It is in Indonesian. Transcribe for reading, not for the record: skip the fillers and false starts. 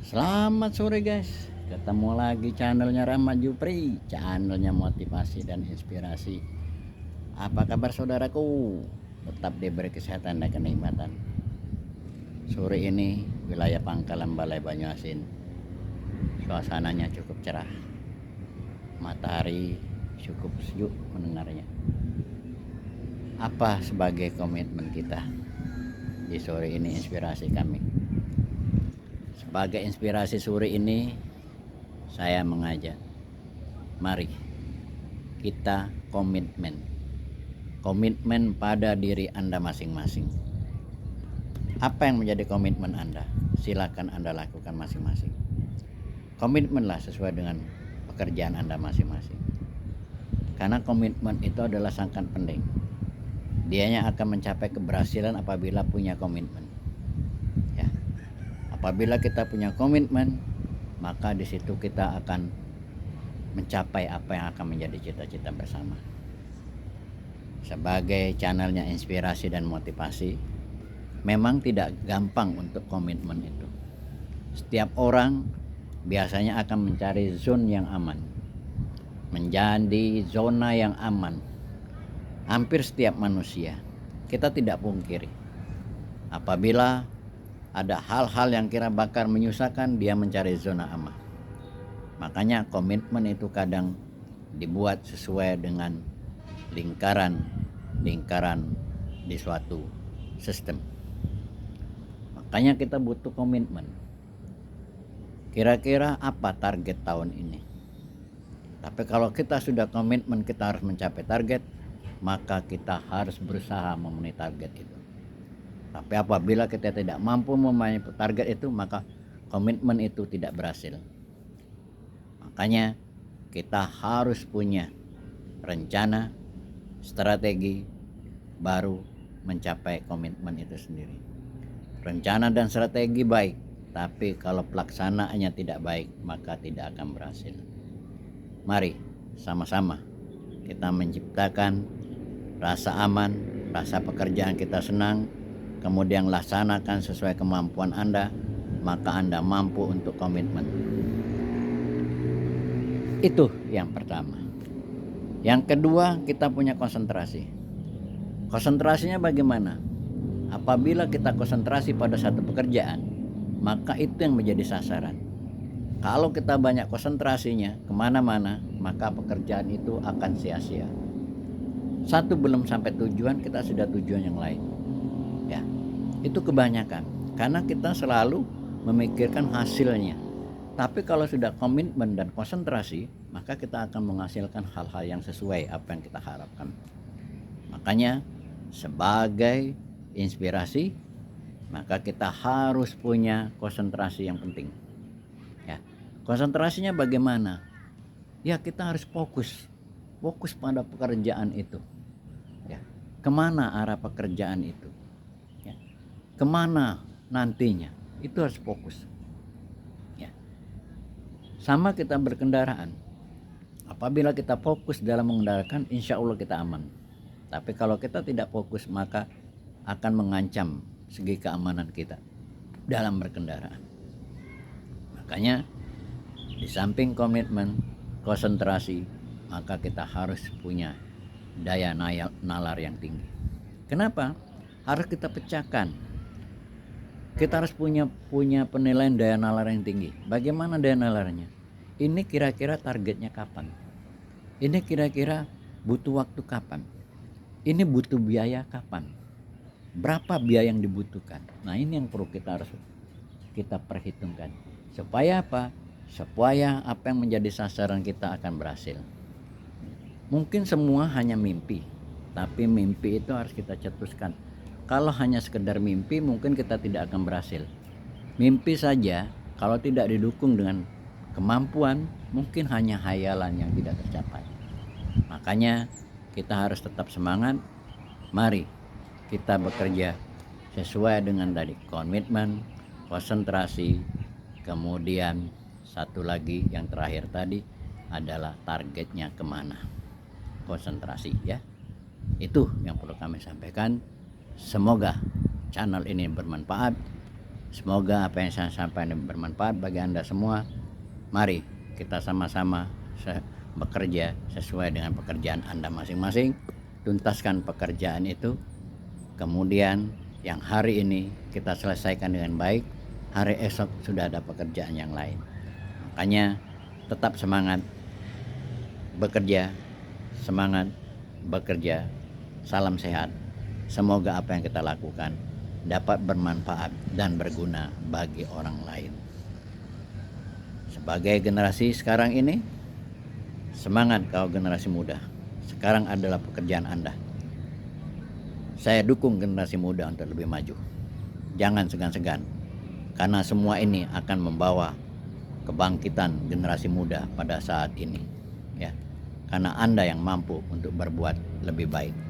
Selamat sore guys, ketemu lagi channelnya Rahmat Jupri, channelnya motivasi dan inspirasi. Apa kabar saudaraku? Tetap diberi kesehatan dan kenikmatan. Sore ini wilayah Pangkalan Balai Banyuasin, suasananya cukup cerah, matahari cukup sejuk mendengarnya. Apa sebagai komitmen kita di sore ini inspirasi kami? Sebagai inspirasi sore ini, saya mengajak, mari kita komitmen pada diri Anda masing-masing. Apa yang menjadi komitmen Anda? Silakan Anda lakukan masing-masing. Komitmenlah sesuai dengan pekerjaan Anda masing-masing. Karena komitmen itu adalah sangat penting. Dianya akan mencapai keberhasilan apabila punya komitmen. Ya. Apabila kita punya komitmen, maka di situ kita akan mencapai apa yang akan menjadi cita-cita bersama. Sebagai channelnya inspirasi dan motivasi, memang tidak gampang untuk komitmen itu. Setiap orang biasanya akan mencari zona yang aman, menjadi zona yang aman. Hampir setiap manusia, kita tidak pungkiri, apabila ada hal-hal yang kira bakal menyusahkan, dia mencari zona aman. Makanya komitmen itu kadang dibuat sesuai dengan lingkaran di suatu sistem. Makanya kita butuh komitmen. Kira-kira apa target tahun ini? Tapi kalau kita sudah komitmen kita harus mencapai target, maka kita harus berusaha memenuhi target itu. Tapi apabila kita tidak mampu memenuhi target itu, maka komitmen itu tidak berhasil. Makanya kita harus punya rencana, strategi baru mencapai komitmen itu sendiri. Rencana dan strategi baik, tapi kalau pelaksanaannya tidak baik, maka tidak akan berhasil. Mari sama-sama kita menciptakan rasa aman, rasa pekerjaan kita senang, kemudian laksanakan sesuai kemampuan Anda, maka Anda mampu untuk komitmen. Itu yang pertama. Yang kedua, kita punya konsentrasi. Konsentrasinya bagaimana? Apabila kita konsentrasi pada satu pekerjaan, maka itu yang menjadi sasaran. Kalau kita banyak konsentrasinya kemana-mana, maka pekerjaan itu akan sia-sia. Satu belum sampai tujuan, kita sudah tujuan yang lain. Ya, itu kebanyakan karena kita selalu memikirkan hasilnya. Tapi kalau sudah komitmen dan konsentrasi, maka kita akan menghasilkan hal-hal yang sesuai apa yang kita harapkan. Makanya sebagai inspirasi, maka kita harus punya konsentrasi yang penting. Ya, konsentrasinya bagaimana? Ya, kita harus fokus pada pekerjaan itu. Ya, kemana arah pekerjaan itu? Ya, kemana nantinya? Itu harus fokus. Ya, sama kita berkendaraan. Apabila kita fokus dalam mengendarakan, insya Allah kita aman. Tapi kalau kita tidak fokus, maka akan mengancam segi keamanan kita dalam berkendaraan. Makanya di samping komitmen, konsentrasi, maka kita harus punya daya nalar yang tinggi. Kenapa? Harus kita pecahkan. Kita harus punya penilaian daya nalar yang tinggi. Bagaimana daya nalarnya? Ini kira-kira targetnya kapan? Ini kira-kira butuh waktu kapan? Ini butuh biaya kapan? Berapa biaya yang dibutuhkan? Nah, ini yang perlu kita perhitungkan. Supaya apa? Supaya apa yang menjadi sasaran kita akan berhasil. Mungkin semua hanya mimpi, tapi mimpi itu harus kita cetuskan. Kalau hanya sekedar mimpi, mungkin kita tidak akan berhasil. Mimpi saja kalau tidak didukung dengan kemampuan, mungkin hanya hayalan yang tidak tercapai. Makanya kita harus tetap semangat. Mari kita bekerja sesuai dengan tadi komitmen, konsentrasi, kemudian satu lagi yang terakhir tadi adalah targetnya kemana. Konsentrasi, ya. Itu yang perlu kami sampaikan. Semoga channel ini bermanfaat. Semoga apa yang saya sampaikan bermanfaat bagi Anda semua. Mari kita sama-sama bekerja sesuai dengan pekerjaan Anda masing-masing. Tuntaskan pekerjaan itu. Kemudian yang hari ini kita selesaikan dengan baik, hari esok sudah ada pekerjaan yang lain. Makanya tetap semangat bekerja, semangat bekerja. Salam sehat. Semoga apa yang kita lakukan dapat bermanfaat dan berguna bagi orang lain. Sebagai generasi sekarang ini, semangat kau generasi muda. Sekarang adalah pekerjaan Anda. Saya dukung generasi muda untuk lebih maju. Jangan segan-segan, karena semua ini akan membawa kebangkitan generasi muda pada saat ini. Ya, karena Anda yang mampu untuk berbuat lebih baik.